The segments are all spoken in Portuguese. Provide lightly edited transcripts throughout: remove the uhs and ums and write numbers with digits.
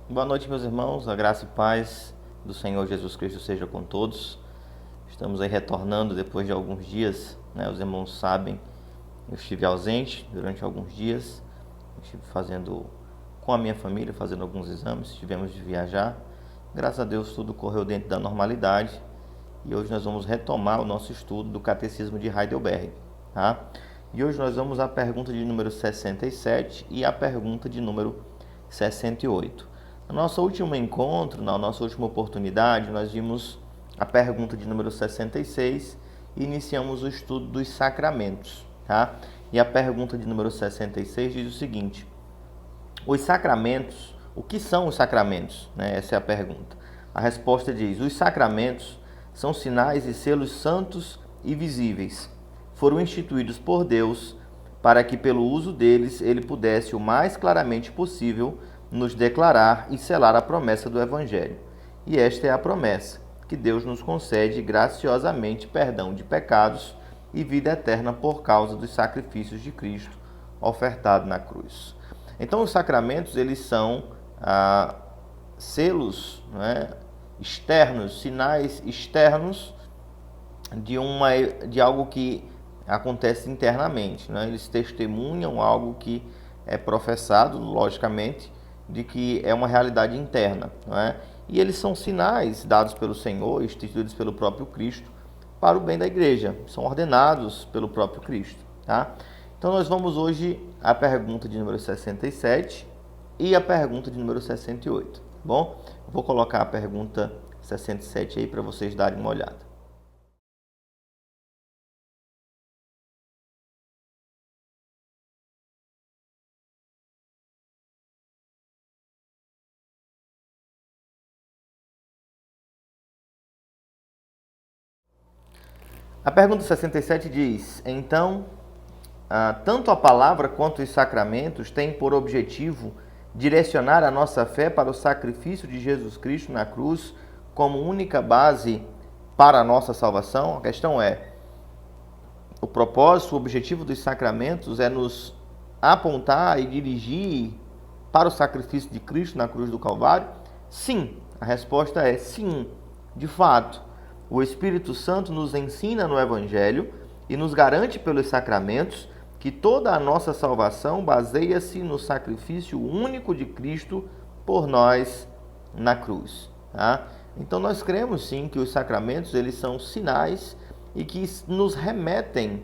Boa noite, meus irmãos, a graça e paz do Senhor Jesus Cristo seja com todos. Estamos aí retornando depois de alguns dias, né? Os irmãos sabem, eu estive ausente durante alguns dias, estive fazendo com a minha família, fazendo alguns exames, tivemos de viajar. Graças a Deus tudo correu dentro da normalidade e hoje nós vamos retomar o nosso estudo do Catecismo de Heidelberg, tá? E hoje nós vamos à pergunta de número 67 e à pergunta de número 68. No nosso último encontro, na nossa última oportunidade, nós vimos a pergunta de número 66 e iniciamos o estudo dos sacramentos, tá? E a pergunta de número 66 diz o seguinte: os sacramentos, o que são os sacramentos? Né? Essa é a pergunta. A resposta diz: os sacramentos são sinais e selos santos e visíveis. Foram instituídos por Deus para que, pelo uso deles, ele pudesse o mais claramente possível nos declarar e selar a promessa do Evangelho. E esta é a promessa, que Deus nos concede graciosamente perdão de pecados e vida eterna por causa dos sacrifícios de Cristo ofertado na cruz. Então, os sacramentos, eles são selos, né, externos, sinais externos de algo que acontece internamente, né? Eles testemunham algo que é professado, logicamente, de que é uma realidade interna, não é? E eles são sinais dados pelo Senhor, instituídos pelo próprio Cristo, para o bem da igreja, são ordenados pelo próprio Cristo, tá? Então nós vamos hoje à pergunta de número 67 e a pergunta de número 68, tá bom? Eu vou colocar a pergunta 67 aí para vocês darem uma olhada. A pergunta 67 diz: então, tanto a palavra quanto os sacramentos têm por objetivo direcionar a nossa fé para o sacrifício de Jesus Cristo na cruz como única base para a nossa salvação? A questão é: o propósito, o objetivo dos sacramentos é nos apontar e dirigir para o sacrifício de Cristo na cruz do Calvário? Sim, a resposta é sim, de fato. O Espírito Santo nos ensina no Evangelho e nos garante pelos sacramentos que toda a nossa salvação baseia-se no sacrifício único de Cristo por nós na cruz, tá? Então nós cremos sim que os sacramentos, eles são sinais e que nos remetem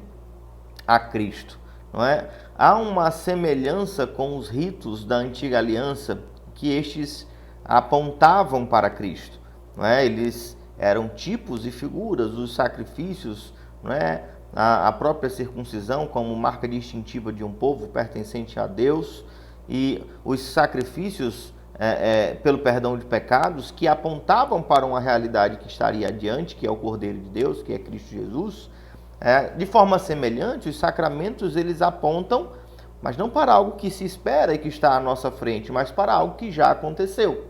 a Cristo, não é? Há uma semelhança com os ritos da antiga aliança, que estes apontavam para Cristo, não é? Eles eram tipos e figuras dos sacrifícios, não é? A própria circuncisão como marca distintiva de um povo pertencente a Deus, e os sacrifícios pelo perdão de pecados, que apontavam para uma realidade que estaria adiante, que é o Cordeiro de Deus, que é Cristo Jesus. De forma semelhante, os sacramentos, eles apontam, mas não para algo que se espera e que está à nossa frente, mas para algo que já aconteceu,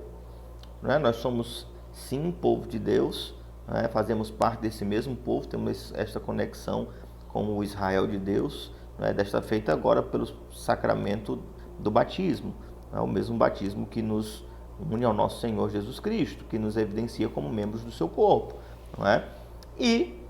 não é? Nós somos sim povo de Deus, né? Fazemos parte desse mesmo povo, temos esta conexão com o Israel de Deus, né? Desta feita agora pelo sacramento do batismo, né? O mesmo batismo que nos une ao nosso Senhor Jesus Cristo, que nos evidencia como membros do seu corpo, não é? E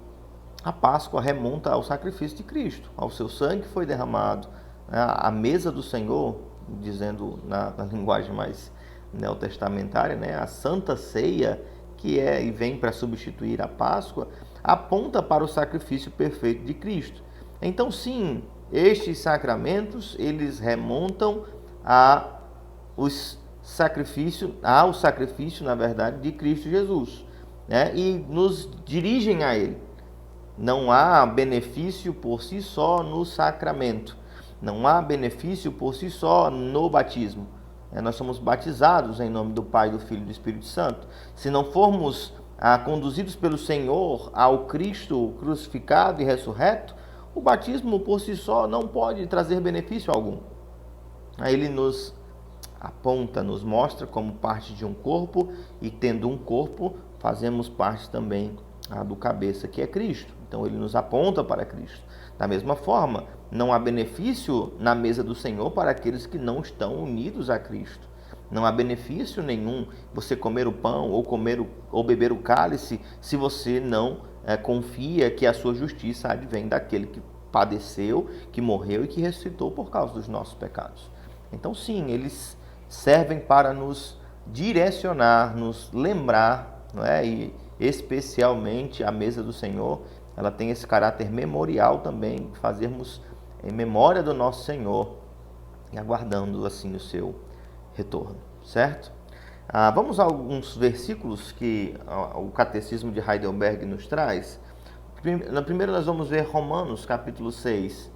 a Páscoa remonta ao sacrifício de Cristo, ao seu sangue que foi derramado, né? A mesa do Senhor, dizendo na linguagem mais neotestamentária, né? A Santa Ceia, que é e vem para substituir a Páscoa, aponta para o sacrifício perfeito de Cristo. Então, sim, estes sacramentos, eles remontam ao sacrifício, na verdade, de Cristo Jesus, né? E nos dirigem a Ele. Não há benefício por si só no sacramento, não há benefício por si só no batismo. Nós somos batizados em nome do Pai, do Filho e do Espírito Santo. Se não formos conduzidos pelo Senhor ao Cristo crucificado e ressurreto, o batismo por si só não pode trazer benefício algum. Ele nos aponta, nos mostra como parte de um corpo, e tendo um corpo, fazemos parte também do cabeça, que é Cristo. Então ele nos aponta para Cristo. Da mesma forma, não há benefício na mesa do Senhor para aqueles que não estão unidos a Cristo. Não há benefício nenhum você comer o pão ou beber o cálice se você não confia que a sua justiça advém daquele que padeceu, que morreu e que ressuscitou por causa dos nossos pecados. Então sim, eles servem para nos direcionar, nos lembrar, não é? E especialmente a mesa do Senhor, ela tem esse caráter memorial também, fazermos em memória do nosso Senhor e aguardando assim o seu retorno, certo? Vamos a alguns versículos que o Catecismo de Heidelberg nos traz. Na primeira nós vamos ver Romanos capítulo 6,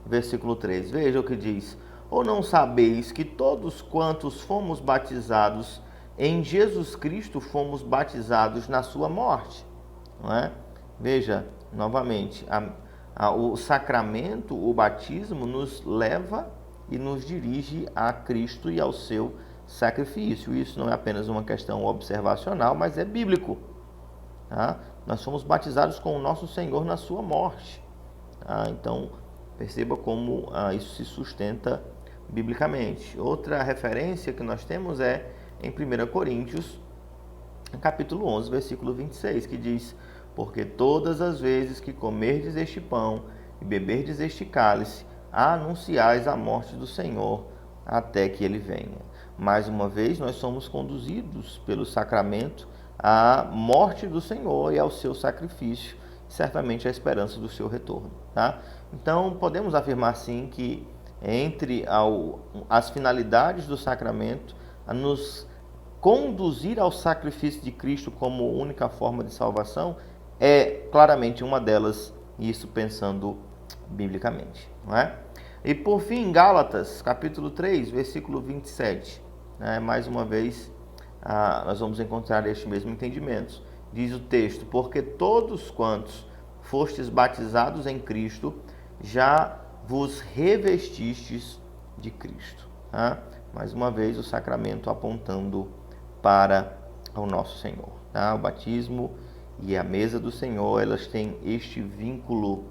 versículo 3. Veja o que diz: ou não sabeis que todos quantos fomos batizados em Jesus Cristo fomos batizados na sua morte? Não é? Veja, novamente, o sacramento, o batismo, nos leva e nos dirige a Cristo e ao seu sacrifício. Isso não é apenas uma questão observacional, mas é bíblico. Tá? Nós fomos batizados com o nosso Senhor na sua morte. Tá? Então, perceba como isso se sustenta biblicamente. Outra referência que nós temos é em 1 Coríntios, capítulo 11, versículo 26, que diz: porque todas as vezes que comerdes este pão e beberdes este cálice, anunciais a morte do Senhor até que ele venha. Mais uma vez, nós somos conduzidos pelo sacramento à morte do Senhor e ao seu sacrifício, certamente a esperança do seu retorno. Tá? Então, podemos afirmar sim que entre as finalidades do sacramento, a nos conduzir ao sacrifício de Cristo como única forma de salvação é claramente uma delas, isso pensando biblicamente, não é? E por fim, em Gálatas, capítulo 3, versículo 27, né? Mais uma vez, nós vamos encontrar este mesmo entendimento. Diz o texto: porque todos quantos fostes batizados em Cristo, já vos revestistes de Cristo. Tá? Mais uma vez, o sacramento apontando para o nosso Senhor. Tá? O batismo e a mesa do Senhor, elas têm este vínculo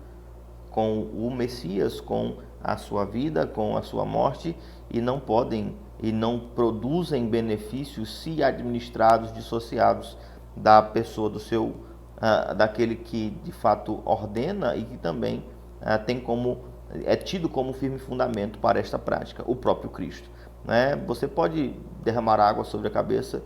com o Messias, com a sua vida, com a sua morte, e não podem e não produzem benefícios se administrados, dissociados da pessoa do seu, daquele que de fato ordena e que também é tido como firme fundamento para esta prática, o próprio Cristo. Né? Você pode derramar água sobre a cabeça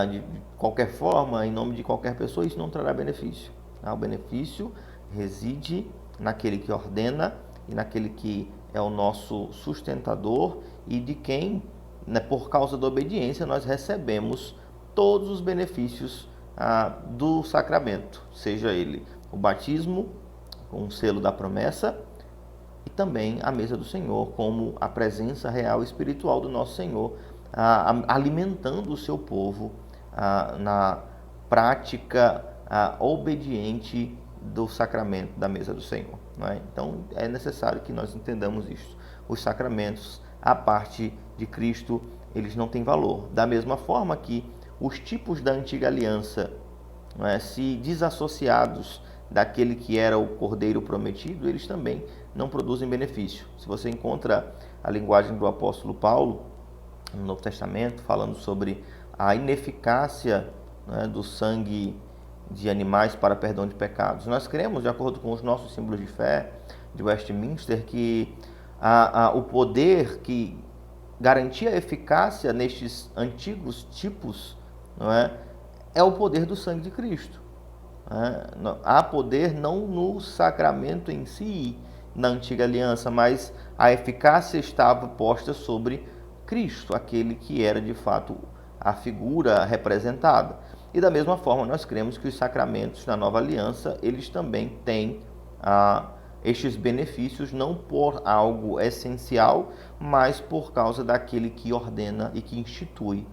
de qualquer forma, em nome de qualquer pessoa, isso não trará benefício. O benefício reside naquele que ordena e naquele que é o nosso sustentador e de quem, né, por causa da obediência, nós recebemos todos os benefícios do sacramento, seja ele o batismo, com o selo da promessa, e também a mesa do Senhor, como a presença real e espiritual do nosso Senhor, alimentando o seu povo na prática obediente do sacramento da mesa do Senhor. Não é? Então é necessário que nós entendamos isso. Os sacramentos, a parte de Cristo, eles não têm valor. Da mesma forma que os tipos da antiga aliança, não é, se desassociados daquele que era o Cordeiro prometido, eles também não produzem benefício. Se você encontra a linguagem do apóstolo Paulo no Novo Testamento, falando sobre a ineficácia, né, do sangue de animais para perdão de pecados. Nós cremos, de acordo com os nossos símbolos de fé de Westminster, que o poder que garantia a eficácia nestes antigos tipos, não é o poder do sangue de Cristo. Há poder não no sacramento em si, na antiga aliança, mas a eficácia estava posta sobre Cristo, aquele que era de fato a figura representada. E da mesma forma, nós cremos que os sacramentos na nova aliança, eles também têm estes benefícios, não por algo essencial, mas por causa daquele que ordena e que institui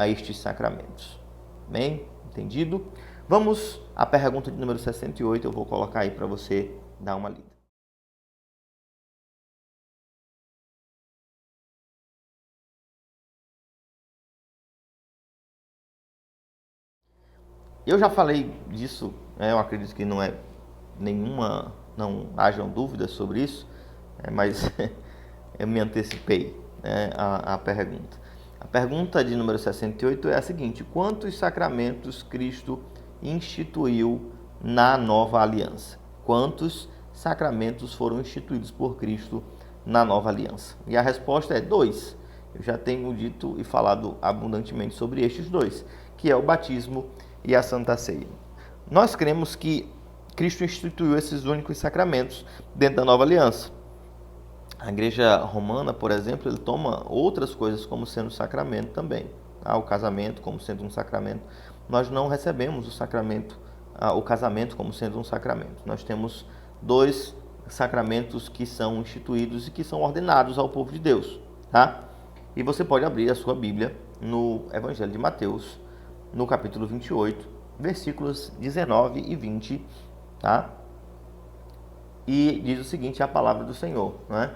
estes sacramentos. Bem, entendido? Vamos à pergunta de número 68, eu vou colocar aí para você dar uma lida. Eu já falei disso, eu acredito que não hajam dúvidas sobre isso, mas eu me antecipei, à pergunta. A pergunta de número 68 é a seguinte: quantos sacramentos Cristo instituiu na nova aliança? Quantos sacramentos foram instituídos por Cristo na nova aliança? E a resposta é 2. Eu já tenho dito e falado abundantemente sobre estes 2, que é o batismo e a Santa Ceia. Nós cremos que Cristo instituiu esses únicos sacramentos dentro da nova aliança. A Igreja Romana, por exemplo, ele toma outras coisas como sendo sacramento também. O casamento como sendo um sacramento. Nós não recebemos o casamento como sendo um sacramento. Nós temos 2 sacramentos que são instituídos e que são ordenados ao povo de Deus. Tá? E você pode abrir a sua Bíblia no Evangelho de Mateus, no capítulo 28, versículos 19 e 20. Tá? E diz o seguinte, a palavra do Senhor, não é?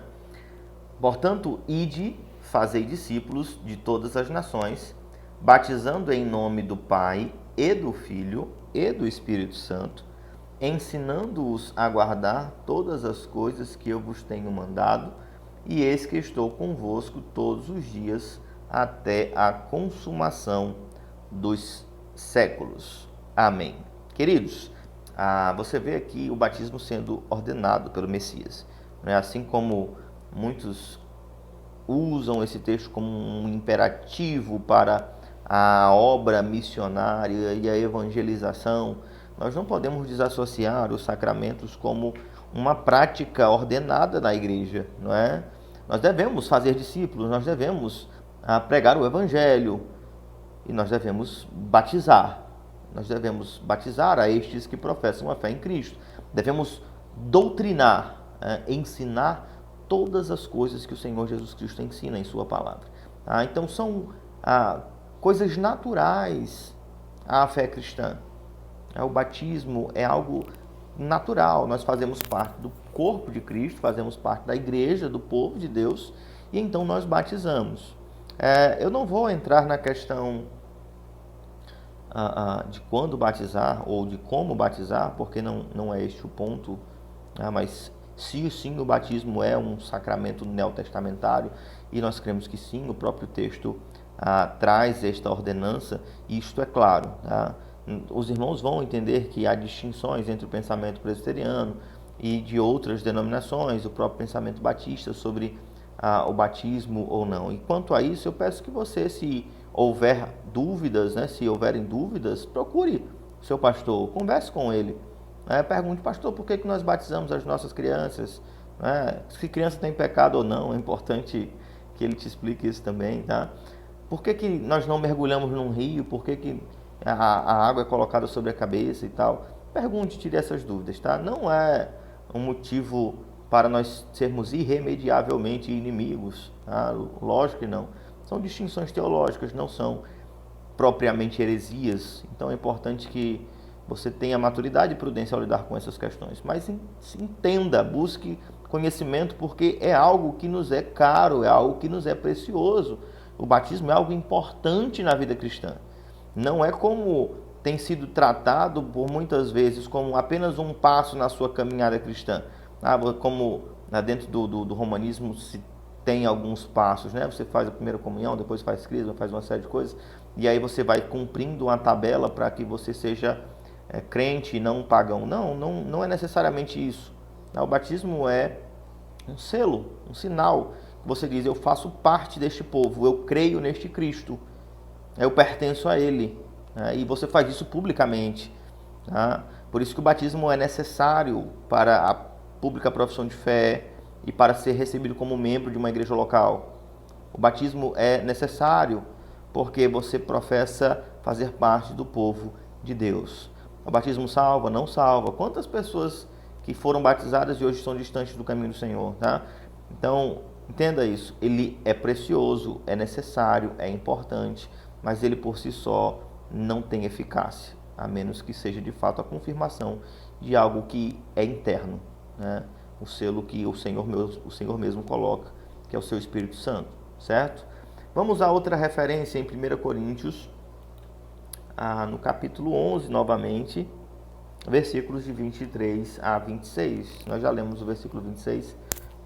Portanto, ide, fazei discípulos de todas as nações, batizando em nome do Pai e do Filho e do Espírito Santo, ensinando-os a guardar todas as coisas que eu vos tenho mandado, e eis que estou convosco todos os dias até a consumação dos séculos. Amém. Queridos, você vê aqui o batismo sendo ordenado pelo Messias. Assim como muitos usam esse texto como um imperativo para a obra missionária e a evangelização, nós não podemos desassociar os sacramentos como uma prática ordenada na igreja, não é? Nós devemos fazer discípulos, nós devemos pregar o evangelho e nós devemos batizar. Nós devemos batizar a estes que professam a fé em Cristo. Devemos doutrinar, ensinar todas as coisas que o Senhor Jesus Cristo ensina em sua palavra. Então são coisas naturais à fé cristã. O batismo é algo natural. Nós fazemos parte do corpo de Cristo, fazemos parte da igreja, do povo de Deus, e então nós batizamos. Eu não vou entrar na questão de quando batizar ou de como batizar, porque não é este o ponto, mas se sim o batismo é um sacramento neotestamentário, e nós cremos que sim, o próprio texto traz esta ordenança, e isto é claro. Os irmãos vão entender que há distinções entre o pensamento presbiteriano e de outras denominações, o próprio pensamento batista sobre o batismo ou não. E quanto a isso, eu peço que você, se houver dúvidas, se houverem dúvidas, procure o seu pastor, converse com ele. Pergunte, pastor, por que nós batizamos as nossas crianças? Se criança tem pecado ou não, é importante que ele te explique isso também. Tá? Por que nós não mergulhamos num rio? Por que a água é colocada sobre a cabeça e tal? Pergunte, tire essas dúvidas. Tá? Não é um motivo para nós sermos irremediavelmente inimigos. Tá? Lógico que não. São distinções teológicas, não são propriamente heresias. Então é importante que você tenha maturidade e prudência ao lidar com essas questões. Mas entenda, busque conhecimento, porque é algo que nos é caro, é algo que nos é precioso. O batismo é algo importante na vida cristã. Não é como tem sido tratado por muitas vezes como apenas um passo na sua caminhada cristã. Como dentro do romanismo se tem alguns passos, Você faz a primeira comunhão, depois faz crisma, faz uma série de coisas, e aí você vai cumprindo uma tabela para que você seja crente e não um pagão. Não é necessariamente isso. O batismo é um selo, um sinal. Você diz, eu faço parte deste povo, eu creio neste Cristo, eu pertenço a Ele. E você faz isso publicamente. Por isso que o batismo é necessário para a pública profissão de fé e para ser recebido como membro de uma igreja local. O batismo é necessário porque você professa fazer parte do povo de Deus. O batismo salva? Não salva. Quantas pessoas que foram batizadas e hoje estão distantes do caminho do Senhor? Tá? Então, entenda isso. Ele é precioso, é necessário, é importante, mas ele por si só não tem eficácia, a menos que seja de fato a confirmação de algo que é interno, O selo que o Senhor mesmo coloca, que é o seu Espírito Santo, certo? Vamos a outra referência em 1 Coríntios, no capítulo 11, novamente, versículos de 23 a 26. Nós já lemos o versículo 26,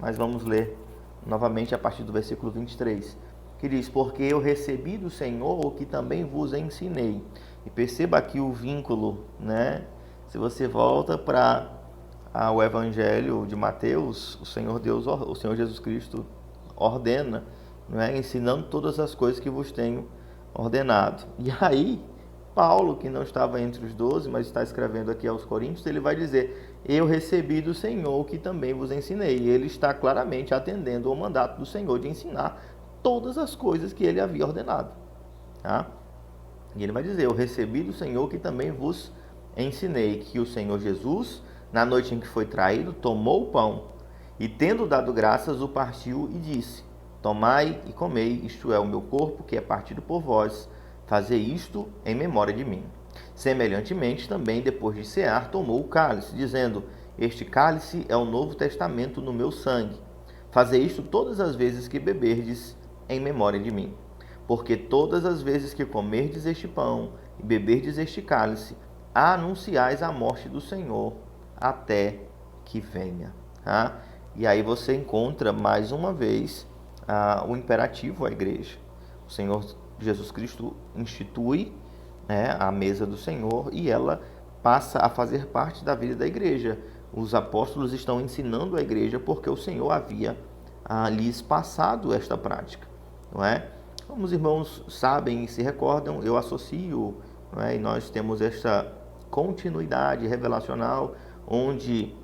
mas vamos ler novamente a partir do versículo 23, que diz: porque eu recebi do Senhor o que também vos ensinei. E perceba aqui o vínculo, né? Se você volta para o Evangelho de Mateus, o Senhor Jesus Cristo ordena, não é? Ensinando todas as coisas que vos tenho ordenado. E aí, Paulo, que não estava entre os 12, mas está escrevendo aqui aos Coríntios, ele vai dizer: eu recebi do Senhor o que também vos ensinei. E ele está claramente atendendo ao mandato do Senhor de ensinar todas as coisas que ele havia ordenado. Tá? E ele vai dizer: eu recebi do Senhor que também vos ensinei, que o Senhor Jesus, na noite em que foi traído, tomou o pão e, tendo dado graças, o partiu e disse: tomai e comei, isto é o meu corpo, que é partido por vós, fazei isto em memória de mim. Semelhantemente, também, depois de cear, tomou o cálice, dizendo: este cálice é o novo testamento no meu sangue. Fazei isto todas as vezes que beberdes, em memória de mim. Porque todas as vezes que comerdes este pão e beberdes este cálice, anunciais a morte do Senhor até que venha. Tá? E aí você encontra mais uma vez o imperativo à igreja. O Senhor Jesus Cristo institui, né, a mesa do Senhor e ela passa a fazer parte da vida da igreja. Os apóstolos estão ensinando a igreja porque o Senhor havia lhes passado esta prática, não é? Como os irmãos sabem e se recordam, eu associo, não é? E nós temos esta continuidade revelacional, onde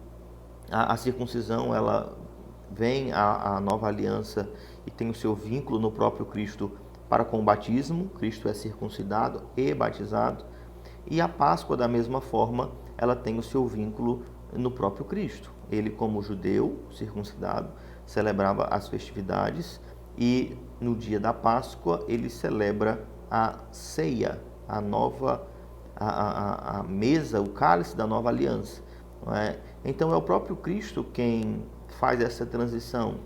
a circuncisão ela vem a nova aliança e tem o seu vínculo no próprio Cristo para com o batismo. Cristo é circuncidado e batizado. E a Páscoa, da mesma forma, ela tem o seu vínculo no próprio Cristo. Ele, como judeu circuncidado, celebrava as festividades e no dia da Páscoa ele celebra a ceia, a mesa, o cálice da nova aliança. Não é? Então é o próprio Cristo quem faz essa transição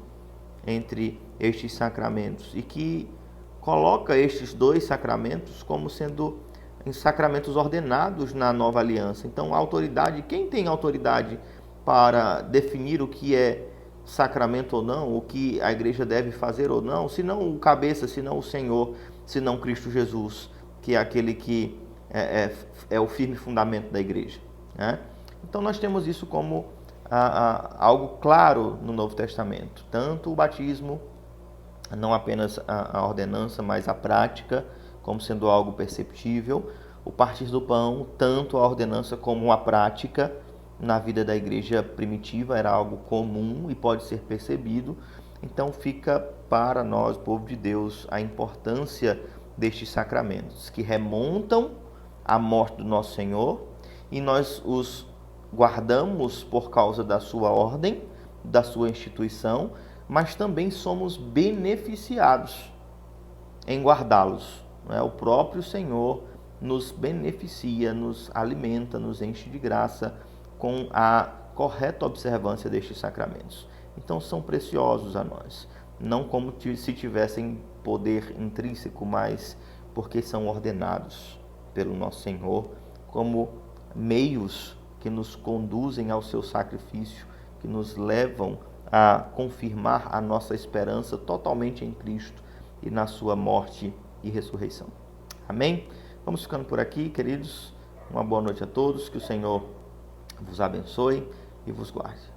entre estes sacramentos e que coloca estes dois sacramentos como sendo sacramentos ordenados na nova aliança. Então a autoridade, quem tem autoridade para definir o que é sacramento ou não, o que a igreja deve fazer ou não, se não o cabeça, se não o Senhor, se não Cristo Jesus, que é aquele que é o firme fundamento da igreja, né? Então nós temos isso como algo claro no Novo Testamento, tanto o batismo, não apenas a ordenança, mas a prática, como sendo algo perceptível, o partir do pão, tanto a ordenança como a prática, na vida da igreja primitiva era algo comum e pode ser percebido. Então fica para nós, povo de Deus, a importância destes sacramentos, que remontam à morte do nosso Senhor, e nós os guardamos por causa da sua ordem, da sua instituição, mas também somos beneficiados em guardá-los. O próprio Senhor nos beneficia, nos alimenta, nos enche de graça com a correta observância destes sacramentos. Então são preciosos a nós, não como se tivessem poder intrínseco, mas porque são ordenados pelo nosso Senhor como meios que nos conduzem ao seu sacrifício, que nos levam a confirmar a nossa esperança totalmente em Cristo e na sua morte e ressurreição. Amém? Vamos ficando por aqui, queridos. Uma boa noite a todos, que o Senhor vos abençoe e vos guarde.